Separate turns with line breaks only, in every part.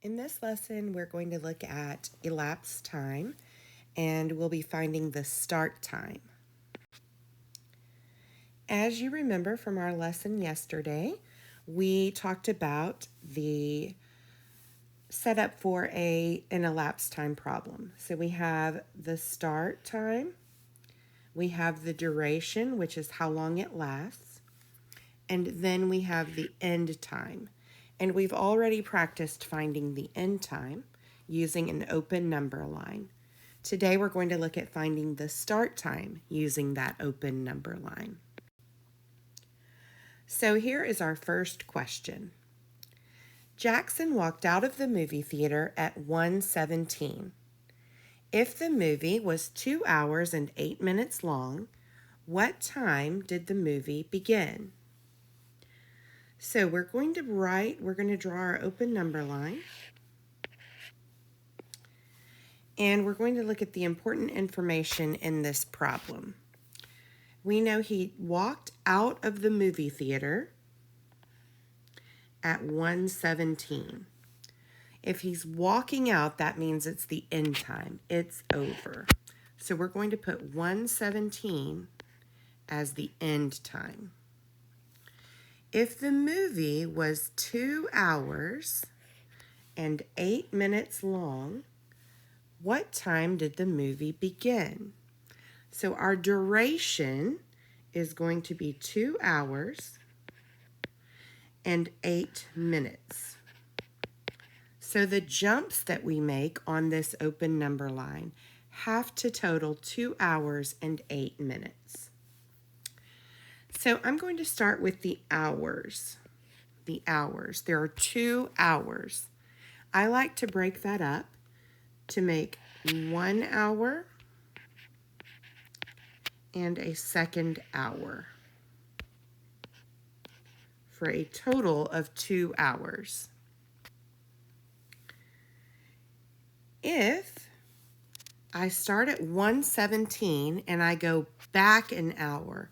In this lesson, we're going to look at elapsed time, and we'll be finding the start time. As you remember from our lesson yesterday, we talked about the setup for an elapsed time problem. So we have the start time, we have the duration, which is how long it lasts, and then we have the end time. And we've already practiced finding the end time using an open number line. Today we're going to look at finding the start time using that open number line. So here is our first question. Jackson walked out of the movie theater at 1:17. If the movie was 2 hours and 8 minutes long, what time did the movie begin? So we're going to draw our open number line. And we're going to look at the important information in this problem. We know he walked out of the movie theater at 1:17. If he's walking out, that means it's the end time. It's over. So we're going to put 1:17 as the end time. If the movie was 2 hours and 8 minutes long, what time did the movie begin? So our duration is going to be 2 hours and 8 minutes. So the jumps that we make on this open number line have to total 2 hours and 8 minutes. So I'm going to start with the hours. The hours. There are 2 hours. I like to break that up to make 1 hour and a second hour for a total of 2 hours. If I start at 1:17 and I go back an hour,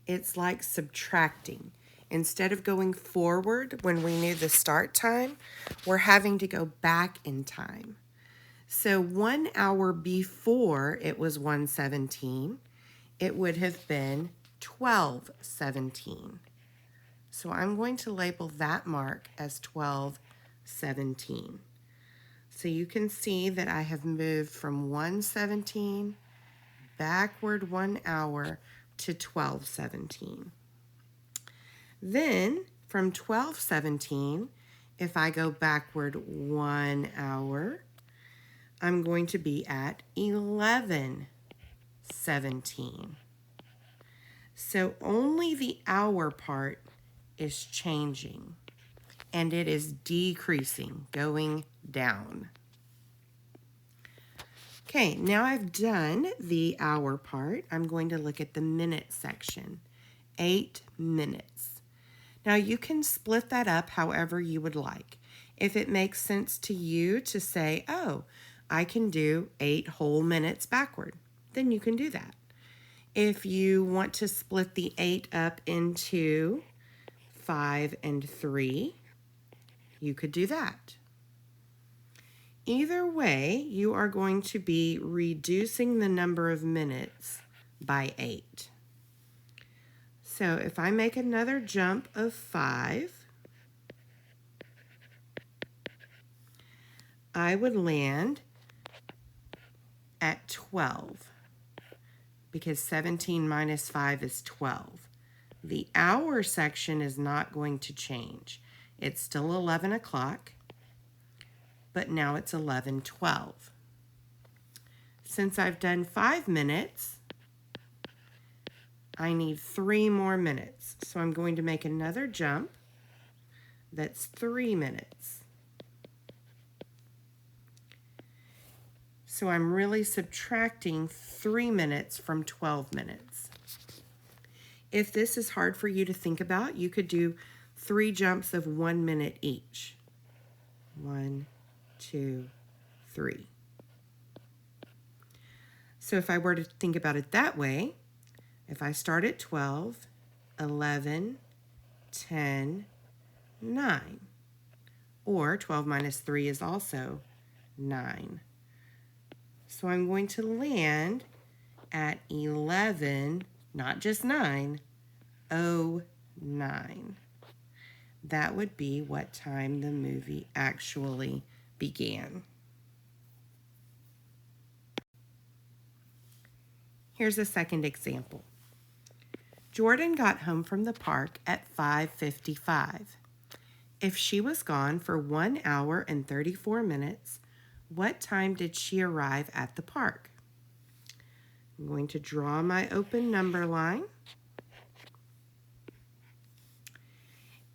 it's like subtracting. Instead of going forward when we knew the start time, we're having to go back in time. So 1 hour before it was 1:17, it would have been 12:17. So I'm going to label that mark as 12:17. So you can see that I have moved from 1:17 backward 1 hour to 12:17. Then from 12:17, if I go backward 1 hour, I'm going to be at 11:17. So only the hour part is changing, and it is decreasing, going down. Okay, now I've done the hour part. I'm going to look at the minute section. 8 minutes. Now you can split that up however you would like. If it makes sense to you to say, oh, I can do 8 whole minutes backward, then you can do that. If you want to split the 8 up into 5 and 3, you could do that. Either way, you are going to be reducing the number of minutes by 8. So if I make another jump of 5, I would land at 12 because 17 minus 5 is 12. The hour section is not going to change. It's still 11 o'clock, but now it's 11:12. Since I've done 5 minutes, I need 3 more minutes. So I'm going to make another jump. That's 3 minutes. So I'm really subtracting 3 minutes from 12 minutes. If this is hard for you to think about, you could do 3 jumps of 1 minute each. 1, 2, 3. So if I were to think about it that way, if I start at 12, 11, 10, 9, or 12 minus 3 is also 9. So I'm going to land at 11, not just 9, 09. That would be what time the movie actually began. Here's a second example. Jordan got home from the park at 5:55. If she was gone for 1 hour and 34 minutes, what time did she arrive at the park? I'm going to draw my open number line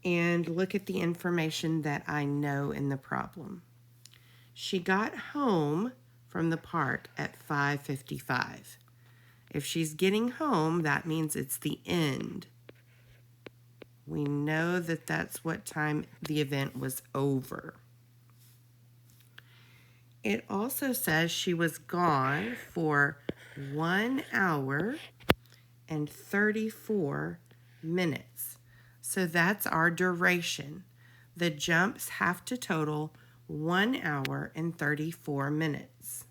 and look at the information that I know in the problem. She got home from the park at 5:55. If she's getting home, that means it's the end. We know that that's what time the event was over. It also says she was gone for 1 hour and 34 minutes. So that's our duration. The jumps have to total 1 hour and 34 minutes.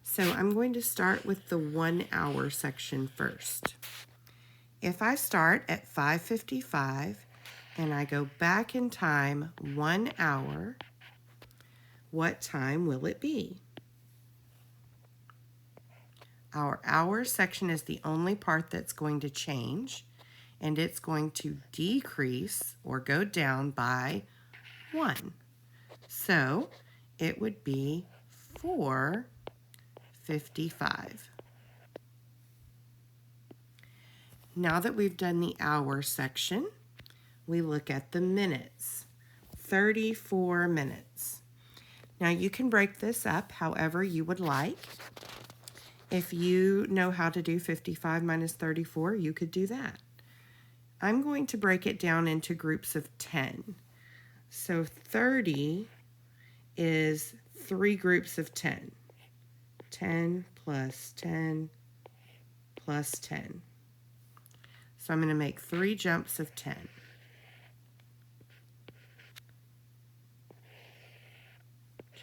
So I'm going to start with the 1 hour section first. If I start at 5:55 and I go back in time 1 hour, what time will it be? Our hour section is the only part that's going to change, and it's going to decrease or go down by 1. So it would be 4:55. Now that we've done the hour section, we look at the minutes. 34 minutes. Now you can break this up however you would like. If you know how to do 55 minus 34, you could do that. I'm going to break it down into groups of 10. So 30 is 3 groups of 10. 10 plus 10 plus 10. So I'm going to make 3 jumps of 10.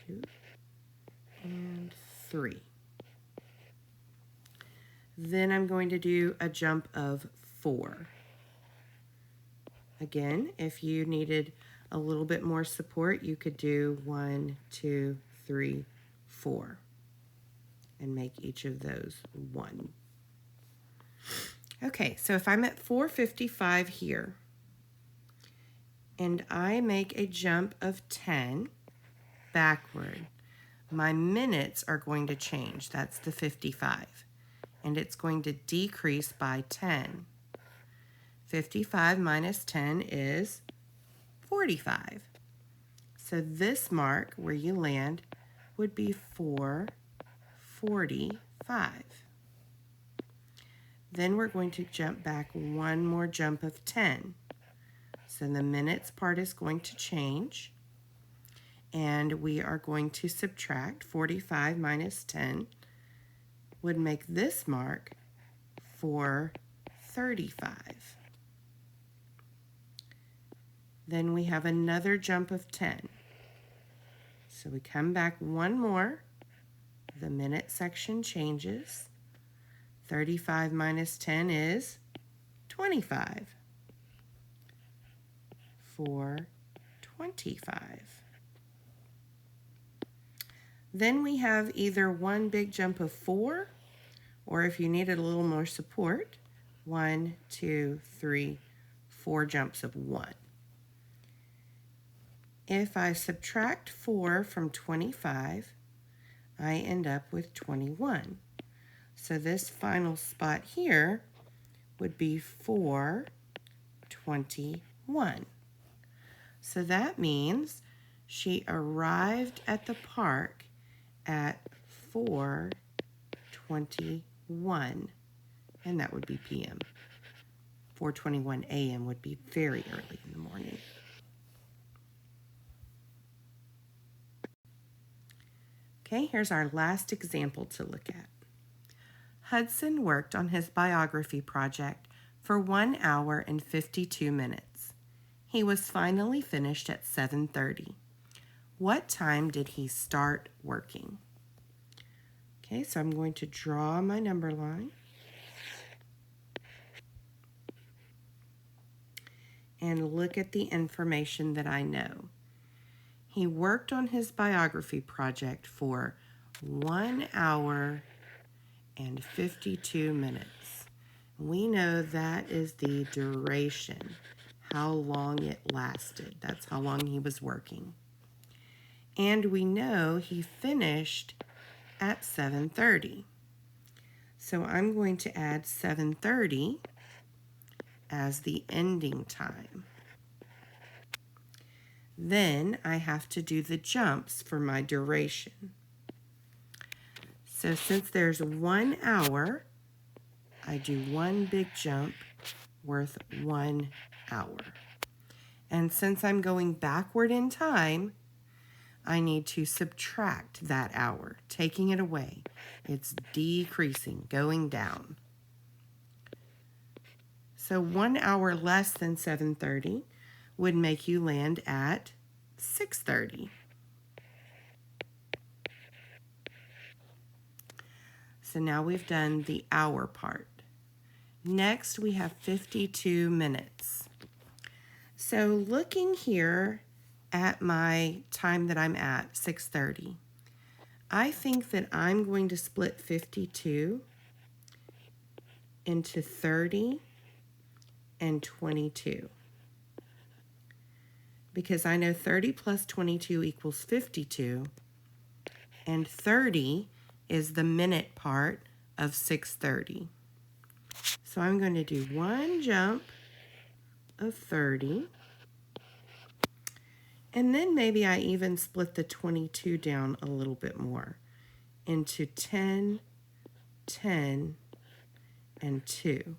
2 and 3. Then I'm going to do a jump of 4. Again, if you needed a little bit more support, you could do 1, 2, 3, 4, and make each of those 1. Okay, so if I'm at 4:55 here, and I make a jump of 10 backward, my minutes are going to change. That's the 55. And it's going to decrease by 10. 55 minus 10 is 45. So this mark where you land would be 4:45. Then we're going to jump back 1 more jump of 10. So the minutes part is going to change. And we are going to subtract 45 minus 10 would make this mark 4:35. Then we have another jump of 10. So we come back 1 more. The minute section changes. 35 minus 10 is 25. 4:25. Then we have either one big jump of 4, or if you needed a little more support, 1, 2, 3, 4 jumps of 1. If I subtract 4 from 25, I end up with 21. So this final spot here would be 4:21. So that means she arrived at the park at 4:21, and that would be p.m. 4:21 a.m. would be very early in the morning. Okay, here's our last example to look at. Hudson worked on his biography project for 1 hour and 52 minutes. He was finally finished at 7:30. What time did he start working? Okay, so I'm going to draw my number line. And look at the information that I know. He worked on his biography project for 1 hour and 52 minutes. We know that is the duration, how long it lasted. That's how long he was working. And we know he finished at 7:30. So I'm going to add 7:30 as the ending time. Then I have to do the jumps for my duration. So since there's 1 hour, I do one big jump worth 1 hour. And since I'm going backward in time, I need to subtract that hour, taking it away. It's decreasing, going down. So 1 hour less than 7:30 would make you land at 6:30. So now we've done the hour part. Next, we have 52 minutes. So looking here at my time that I'm at, 6:30, I think that I'm going to split 52 into 30 and 22. Because I know 30 plus 22 equals 52, and 30 is the minute part of 6:30. So I'm going to do one jump of 30, and then maybe I even split the 22 down a little bit more into 10, 10, and 2.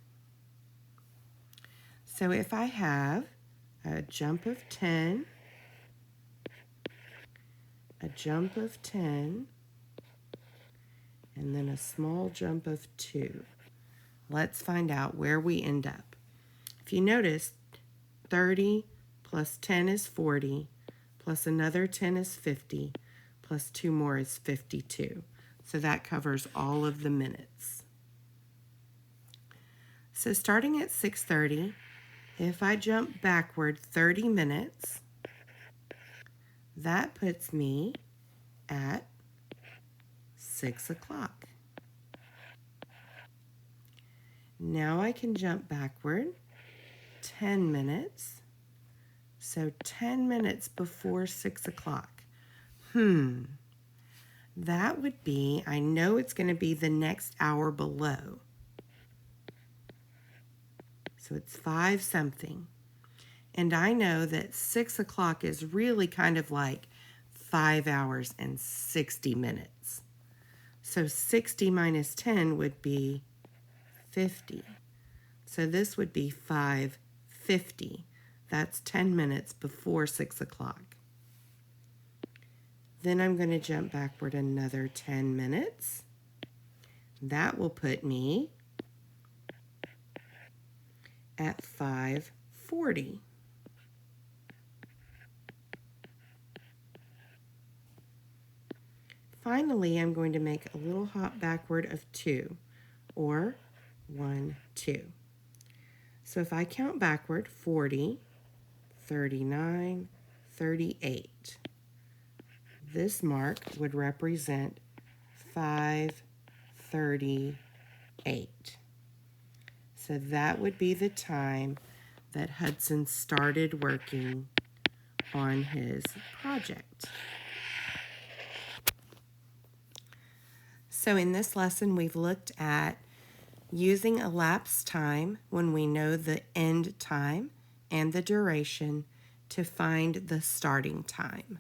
So if I have a jump of 10, a jump of 10, and then a small jump of 2. Let's find out where we end up. If you notice, 30 plus 10 is 40, plus another 10 is 50, plus 2 more is 52. So that covers all of the minutes. So starting at 6:30, if I jump backward 30 minutes, that puts me at 6 o'clock. Now I can jump backward 10 minutes. So 10 minutes before 6 o'clock. That would be, I know it's going to be the next hour below. So it's 5 something. And I know that 6 o'clock is really kind of like 5 hours and 60 minutes. So 60 minus 10 would be 50. So this would be 5:50. That's 10 minutes before 6 o'clock. Then I'm going to jump backward another 10 minutes. That will put me at 5:40. Finally, I'm going to make a little hop backward of 2, or 1, 2. So if I count backward, 40, 39, 38. This mark would represent 5:38. So that would be the time that Hudson started working on his project. So in this lesson, we've looked at using elapsed time when we know the end time and the duration to find the starting time.